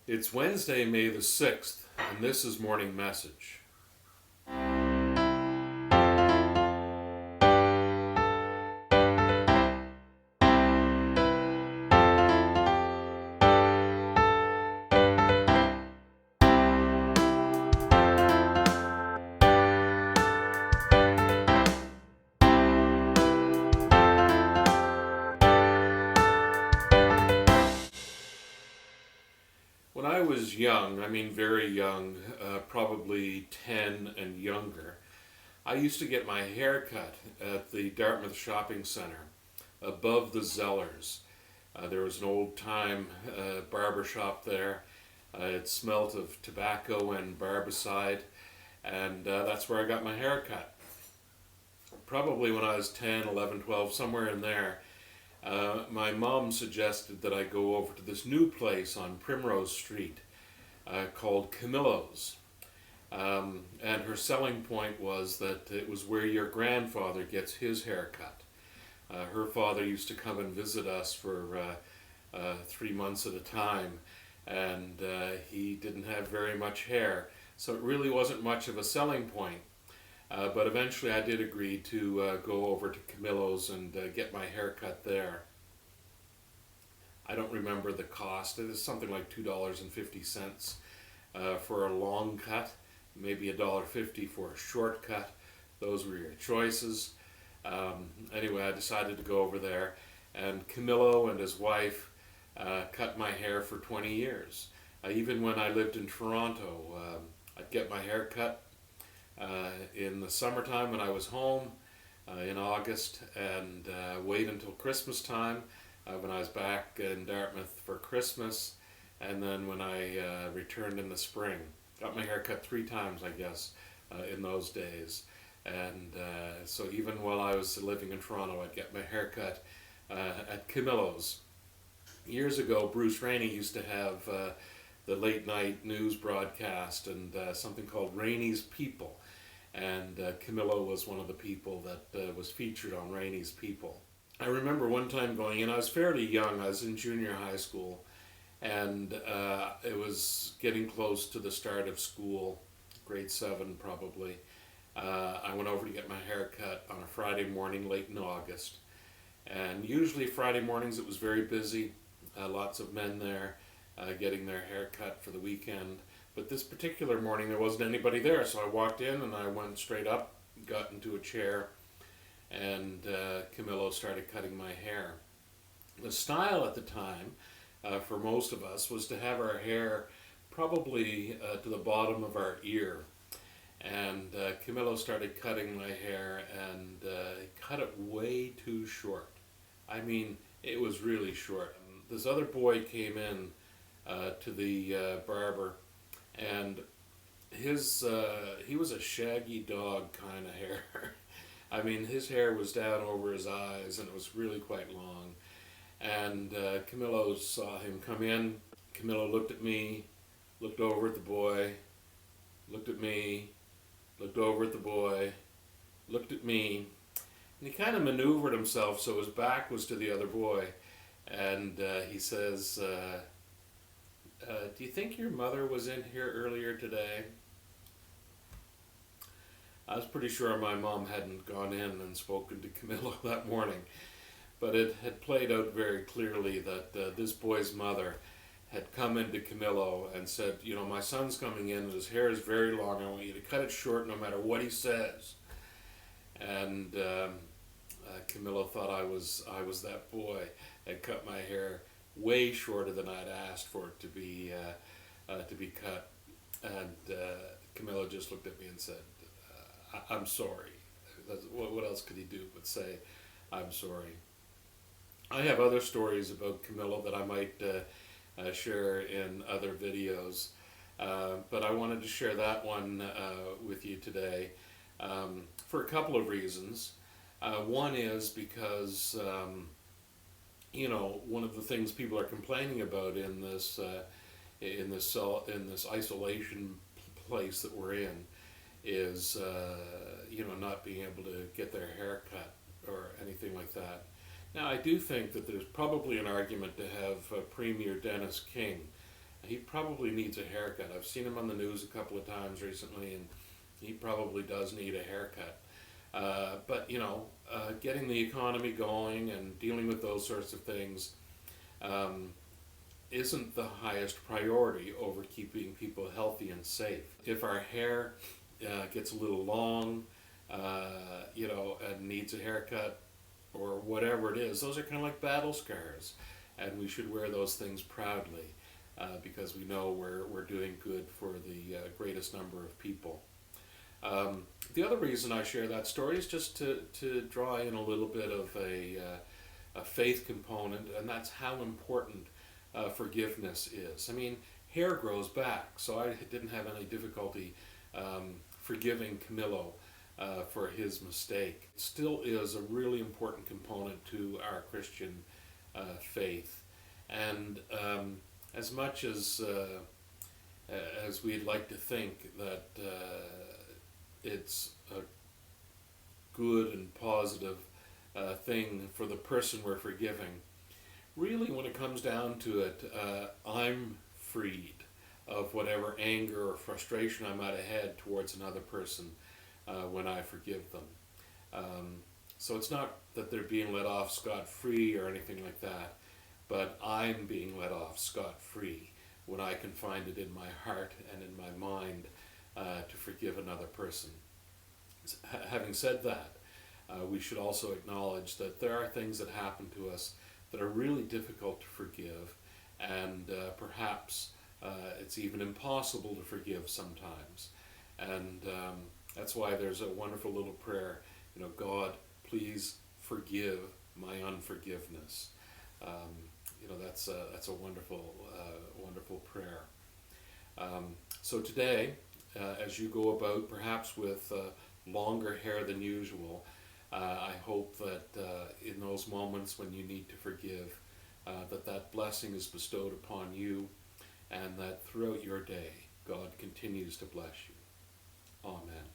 It's Wednesday, May the 6th, and this is Morning Message. When I was young, I mean very young, probably 10 and younger, I used to get my hair cut at the Dartmouth Shopping Centre above the Zellers. There was an old time barber shop there. It smelt of tobacco and barbicide, and that's where I got my hair cut. Probably when I was 10, 11, 12, somewhere in there. My mom suggested that I go over to this new place on Primrose Street called Camillo's. And her selling point was that it was where your grandfather gets his hair cut. Her father used to come and visit us for 3 months at a time, and he didn't have very much hair, so it really wasn't much of a selling point. But eventually I did agree to go over to Camillo's and get my hair cut there. I don't remember the cost. It was something like $2.50 for a long cut, maybe $1.50 for a short cut. Those were your choices. Anyway, I decided to go over there, and Camillo and his wife cut my hair for 20 years. Even when I lived in Toronto, I'd get my hair cut in the summertime when I was home in August, and wait until Christmas time when I was back in Dartmouth for Christmas, and then when I returned in the spring. Got my hair cut 3 times, I guess, in those days. And so even while I was living in Toronto, I'd get my hair cut at Camillo's. Years ago, Bruce Rainey used to have the late night news broadcast and something called Rainey's People. And Camillo was one of the people that was featured on Rainey's People. I remember one time going in, I was fairly young, I was in junior high school, and it was getting close to the start of school, grade 7 probably. I went over to get my hair cut on a Friday morning late in August. And usually Friday mornings it was very busy, lots of men there getting their hair cut for the weekend. But this particular morning there wasn't anybody there, so I walked in and I went straight up, got into a chair, and Camillo started cutting my hair. The style at the time, for most of us, was to have our hair probably to the bottom of our ear. And Camillo started cutting my hair, and he cut it way too short. I mean, it was really short. This other boy came in to the barber, and he was a shaggy dog kind of hair. I mean, his hair was down over his eyes, and it was really quite long. And Camillo saw him come in. Camillo looked at me, looked over at the boy, looked at me, looked over at the boy, looked at me, and he kind of maneuvered himself so his back was to the other boy. And he says, do you think your mother was in here earlier today? I was pretty sure my mom hadn't gone in and spoken to Camillo that morning, but it had played out very clearly that this boy's mother had come into Camillo and said, you know, my son's coming in and his hair is very long, I want you to cut it short no matter what he says. And Camillo thought I was that boy, and cut my hair way shorter than I'd asked for it to be cut. And Camillo just looked at me and said, I'm sorry. What else could he do but say, I'm sorry. I have other stories about Camillo that I might share in other videos, but I wanted to share that one with you today for a couple of reasons. One is because you know, one of the things people are complaining about in this isolation place that we're in is you know, not being able to get their hair cut or anything like that. Now, I do think that there's probably an argument to have Premier Dennis King He probably needs a haircut. I've seen him on the news a couple of times recently, and he probably does need a haircut. But getting the economy going and dealing with those sorts of things um, isn't the highest priority over keeping people healthy and safe. If our hair gets a little long, and needs a haircut or whatever it is, those are kind of like battle scars, and we should wear those things proudly because we know we're doing good for the greatest number of people. The other reason I share that story is just to draw in a little bit of a faith component, and that's how important forgiveness is. I mean, hair grows back, so I didn't have any difficulty forgiving Camillo for his mistake. It still is a really important component to our Christian faith, and as much as we'd like to think that it's a good and positive thing for the person we're forgiving, really, when it comes down to it, I'm freed of whatever anger or frustration I might have had towards another person when I forgive them. So it's not that they're being let off scot-free or anything like that, but I'm being let off scot-free when I can find it in my heart and in my mind to forgive another person. Having said that, we should also acknowledge that there are things that happen to us that are really difficult to forgive, and perhaps it's even impossible to forgive sometimes. And that's why there's a wonderful little prayer, God, please forgive my unforgiveness. That's a wonderful, wonderful prayer. So today, as you go about perhaps with longer hair than usual, I hope that in those moments when you need to forgive, that blessing is bestowed upon you, and that throughout your day, God continues to bless you. Amen.